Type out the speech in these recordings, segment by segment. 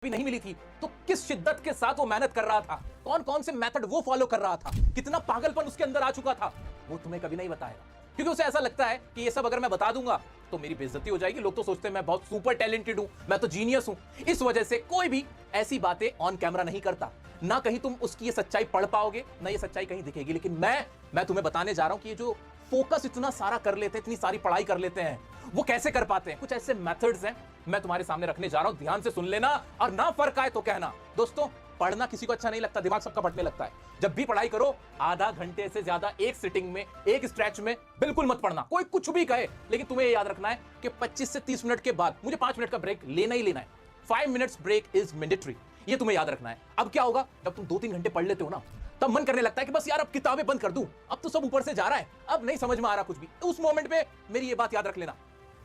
भी नहीं मिली थी तो किस शिद्दत के साथ वो मेहनत कर रहा था, कौन कौन से मेथड वो फॉलो कर रहा था, कितना पागलपन उसके अंदर आ चुका था, वो तुम्हें कभी नहीं बताएगा। क्योंकि उसे ऐसा लगता है कि ये सब अगर मैं बता दूंगा तो मेरी बेइज्जती हो जाएगी, लोग तो सोचते हैं मैं बहुत सुपर टैलेंटेड हूं, मैं तो जीनियस हूं। इस वजह से कोई भी ऐसी बातें ऑन कैमरा नहीं करता, ना कहीं तुम उसकी ये सच्चाई पढ़ पाओगे, ना ये सच्चाई कहीं दिखेगी। लेकिन मैं तुम्हें बताने जा रहा हूं कि ये जो फोकस इतना सारा कर लेते हैं, इतनी सारी पढ़ाई कर लेते हैं, वो कैसे कर पाते हैं। कुछ ऐसे मेथड्स हैं मैं तुम्हारे सामने रखने जा रहा हूं, ध्यान से सुन लेना और ना फर्क आए तो कहना। दोस्तों, पढ़ना किसी को अच्छा नहीं लगता, दिमाग सबका फटने लगता है। जब भी पढ़ाई करो आधा घंटे से ज्यादा एक सिटिंग में, एक स्ट्रेच में बिल्कुल मत पढ़ना। कोई कुछ भी कहे, लेकिन तुम्हें याद रखना है कि 25 से 30 मिनट के बाद मुझे 5 मिनट का ब्रेक लेना ही लेना है। 5 मिनट्स ब्रेक इज मैंडेटरी, ये तुम्हें याद रखना है। अब क्या होगा, जब तुम 2-3 घंटे पढ़ लेते हो ना, तब मन करने लगता है कि बस यार अब किताबें बंद कर दूं, अब तो सब ऊपर से जा रहा है, अब नहीं समझ में आ रहा कुछ भी। उस मोमेंट पे मेरी ये बात याद रख लेना,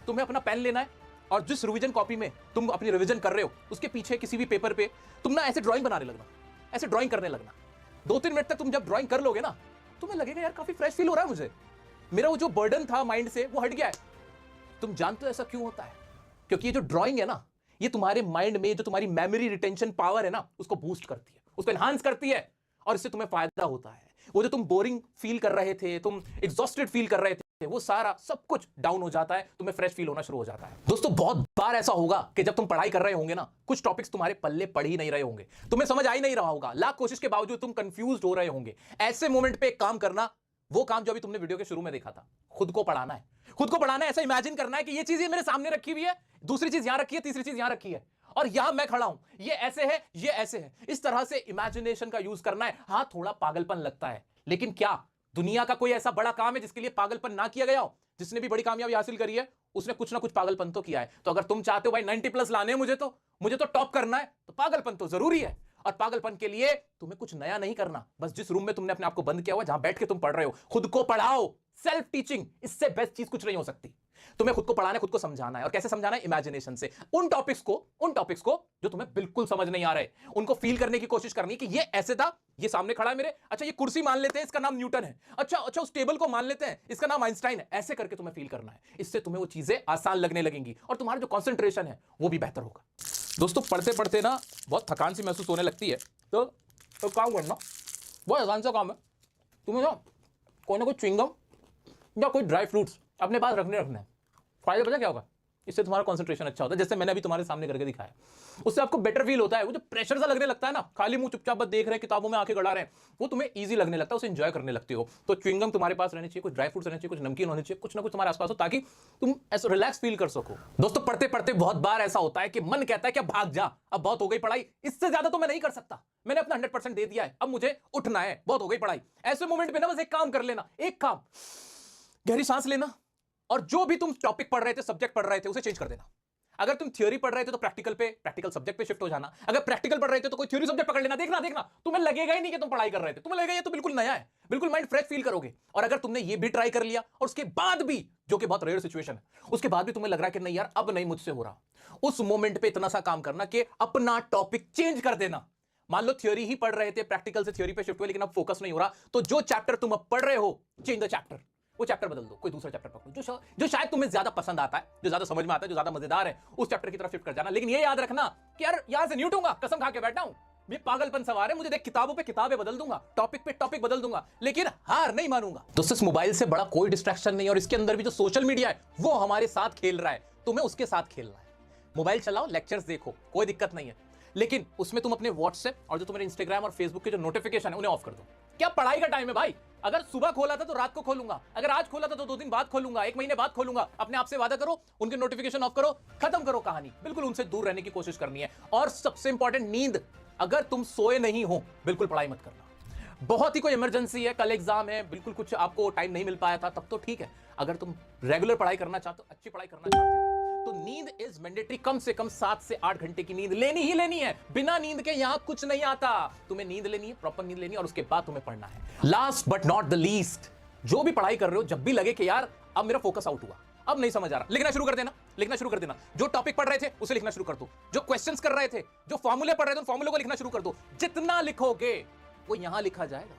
तुम्हें अपना पेन लेना है और जिस रिवीजन कॉपी में तुम अपनी रिवीजन कर रहे हो उसके पीछे किसी भी पेपर पे तुम ना ऐसे ड्राइंग बनाने लगना, ऐसे ड्राइंग करने लगना। 2-3 मिनट तक तुम जब ड्राइंग कर लोगे ना, तुम्हें लगेगा यार काफी फ्रेश फील हो रहा है मुझे, मेरा वो जो बर्डन था माइंड से वो हट गया है। तुम जानते हो ऐसा क्यों होता है? क्योंकि ये जो ड्राइंग है ना, ये तुम्हारे माइंड में जो तुम्हारी मेमोरी रिटेंशन पावर है ना, उसको बूस्ट करती है, उसको एनहांस करती है और इससे तुम्हें फायदा होता है। वो जो तुम बोरिंग फील कर रहे थे, तुम एग्जॉस्टेड फील कर रहे थे, वो सारा सब कुछ डाउन हो जाता है, तुम्हें फ्रेश फील होना शुरू हो जाता है। दोस्तों, बहुत बार ऐसा होगा कि जब तुम पढ़ाई कर रहे होंगे ना, कुछ टॉपिक्स तुम्हारे पल्ले पड़ ही नहीं रहे होंगे, तुम्हें समझ आ ही नहीं रहा होगा, लाख कोशिश के बावजूद तुम कंफ्यूज हो रहे होंगे। ऐसे मोमेंट पे एक काम करना, वो काम जो अभी तुमने वीडियो के शुरू में देखा था, खुद को पढ़ाना है। खुद को पढ़ाना है, ऐसा इमेजिन करना है कि ये चीज मेरे सामने रखी हुई है, दूसरी चीज यहां रखी है, तीसरी चीज यहां रखी है और यहां मैं खड़ा हूं, ये ऐसे है, ये ऐसे है। इस तरह से इमेजिनेशन का यूज करना है। हां, थोड़ा पागलपन लगता है, लेकिन क्या दुनिया का कोई ऐसा बड़ा काम है जिसके लिए पागलपन ना किया गया हो? जिसने भी बड़ी कामयाबी हासिल करी है उसने कुछ ना कुछ पागलपन तो किया है। तो अगर तुम चाहते हो भाई 90+ लाने, मुझे तो टॉप करना है, तो पागलपन तो जरूरी है। और पागलपन के लिए तुम्हें कुछ नया नहीं करना, बस जिस रूम में तुमने अपने आप को बंद किया हुआ, जहां बैठ के तुम पढ़ रहे हो, खुद को पढ़ाओ। सेल्फ टीचिंग, इससे बेस्ट चीज कुछ नहीं हो सकती। तुम्हें खुद को पढ़ाना है, खुद को समझाना है। और कैसे समझाना है? इमेजिनेशन से। उन टॉपिक्स को जो तुम्हें बिल्कुल समझ नहीं आ रहे, उनको फील करने की कोशिश करनी है कि ये ऐसे था, ये सामने खड़ा है मेरे, अच्छा ये कुर्सी मान लेते हैं, इसका नाम न्यूटन है, अच्छा उस टेबल को मान लेते हैं, इसका नाम आइंस्टाइन है। ऐसे करके तुम्हें फील करना है, इससे तुम्हें वो चीजें आसान लगने लगेंगी और तुम्हारा जो कॉन्सेंट्रेशन है वो भी बेहतर होगा। दोस्तों, पढ़ते पढ़ते ना बहुत थकान सी महसूस होने लगती है, तो काम करना बहुत आसान सा काम है। तुम्हें ना कोई ना कोई च्युइंगम या कोई ड्राई फ्रूट्स अपने पास रखने हैं। फायदा पता क्या होगा? इससे तुम्हारा कंसंट्रेशन अच्छा होता है, जैसे मैंने अभी तुम्हारे सामने करके दिखाया। उससे आपको बेटर फील होता है। वो जो प्रेशर सा लगने लगता है ना, खाली मुंह चुपचाप बस देख रहे हैं, किताबों में आंखें गड़ा रहे हैं, वो तुम्हें इजी लगने लगता है, उसे एंजॉय करने लगते हो। तो च्युइंगम तुम्हारे पास रहनी चाहिए, कुछ ड्राई फ्रूट्स रहने चाहिए, कुछ नमकीन होने चाहिए, कुछ ना कुछ तुम्हारे आसपास हो, ताकि तुम ऐसा रिलैक्स फील कर सको। दोस्तों, पढ़ते पढ़ते बहुत बार ऐसा होता है कि मन कहता है कि भाग जा, अब बहुत हो गई पढ़ाई, इससे ज्यादा तो मैं नहीं कर सकता, मैंने अपना 100% दे दिया है, अब मुझे उठना है, बहुत हो गई पढ़ाई। ऐसे मोमेंट में ना बस एक काम कर लेना, एक काम, गहरी सांस लेना और जो भी तुम टॉपिक पढ़ रहे थे, सब्जेक्ट पढ़ रहे थे, उसे चेंज कर देना। अगर तुम थ्योरी पढ़ रहे थे तो प्रैक्टिकल सब्जेक्ट पे शिफ्ट हो जाना। अगर प्रैक्टिकल पढ़ रहे थे तो कोई थ्योरी सब्जेक्ट पकड़ लेना। देखना तुम्हें लगेगा ही नहीं कि तुम पढ़ाई कर रहे थे, तुम्हें लगेगा ये तो बिल्कुल नया है, बिल्कुल माइंड फ्रेश फील करोगे। और अगर तुमने ये भी ट्राई कर लिया और उसके बाद भी, जो कि बहुत रेयर सिचुएशन है, उसके बाद भी तुम्हें लग रहा है कि नहीं यार अब नहीं मुझसे हो रहा, उस मोमेंट पे इतना सा काम करना कि अपना टॉपिक चेंज कर देना। मान लो थ्योरी ही पढ़ रहे थे, प्रैक्टिकल से थ्योरी पे शिफ्ट हुए, लेकिन अब फोकस नहीं हो रहा, तो जो चैप्टर तुम अब पढ़ रहे हो, चेंज द चैप्टर, वो चैप्टर बदल दो, कोई दूसरा चैप्टर पकड़ो जो शायद तुम्हें ज्यादा पसंद आता है, जो ज्यादा समझ में आता है, जो ज्यादा मजेदार है, उस चैप्टर की तरफ शिफ्ट कर जाना। लेकिन ये याद रखना कि यार यहां से नहीं उठूंगा, कसम खा के बैठा हूं, ये पागलपन सवार है, मुझे देख किताबों पे किताबें बदल दूंगा, टॉपिक पे टॉपिक बदल दूंगा, लेकिन हार नहीं मानूंगा। दोस्तों, इस मोबाइल से बड़ा कोई डिस्ट्रैक्शन नहीं है और इसके अंदर भी जो सोशल मीडिया है वो हमारे साथ खेल रहा है, तुम्हें उसके साथ खेलना है। मोबाइल चलाओ, लेक्चर्स देखो, कोई दिक्कत नहीं है, लेकिन उसमें तुम अपने व्हाट्सएप और जो तुम्हारे इंस्टाग्राम और फेसबुक के जो नोटिफिकेशन है उन्हें ऑफ कर दो। क्या पढ़ाई का टाइम है भाई? अगर सुबह खोला था तो रात को खोलूंगा, अगर आज खोला था तो 2 दिन बाद खोलूंगा, 1 महीने बाद खोलूंगा। अपने आप से वादा करो, उनके नोटिफिकेशन ऑफ करो, खत्म करो कहानी, बिल्कुल उनसे दूर रहने की कोशिश करनी है। और सबसे इंपॉर्टेंट, नींद। अगर तुम सोए नहीं हो, बिल्कुल पढ़ाई मत करना। बहुत ही कोई इमरजेंसी है, कल एग्जाम है, बिल्कुल कुछ आपको टाइम नहीं मिल पाया था, तब तो ठीक है। अगर तुम रेगुलर पढ़ाई करना चाहते हो, अच्छी पढ़ाई करना चाहते हो, तो नींद इज मैंडेटरी। कम से कम 7 से 8 घंटे की नींद लेनी ही लेनी है। बिना नींद के यहां कुछ नहीं आता। तुम्हें नींद लेनी है, प्रॉपर नींद लेनी है, और उसके बाद तुम्हें पढ़ना है। Last but not the least, जो भी पढ़ाई कर रहे हो, जब भी लगे कि यार अब मेरा फोकस आउट हुआ, अब नहीं समझ आ रहा, लिखना शुरू कर देना। जो टॉपिक पढ़ रहे थे उसे लिखना शुरू कर दो, जो क्वेश्चंस कर रहे थे, जो फॉर्मूले पढ़ रहे थे, उन फॉर्मूले को लिखना शुरू कर दो। जितना लिखोगे वो यहां लिखा जाएगा।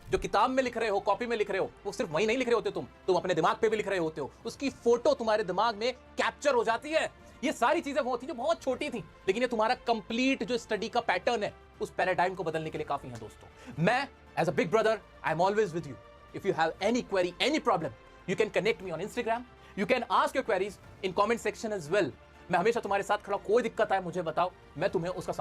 जो किताब में लिख रहे हो, कॉपी में लिख रहे हो, वो सिर्फ वही नहीं लिख रहे होते, तुम अपने दिमाग पे भी लिख रहे होते हो। उसकी फोटो तुम्हारे दिमाग में कैप्चर हो जाती है। ये सारी चीजें वो थी जो बहुत छोटी थी, लेकिन ये तुम्हारा कंप्लीट जो स्टडी का पैटर्न है उस पैराडाइम को बदलने के लिए काफी है दोस्तों। मैं as a big brother I am always with you. If you have any query, any problem, you can connect me on Instagram, you can ask your queries in comment section as well. मैं हमेशा तुम्हारे साथ खड़ा, कोई दिक्कत आए मुझे बताओ, मैं तुम्हें उसका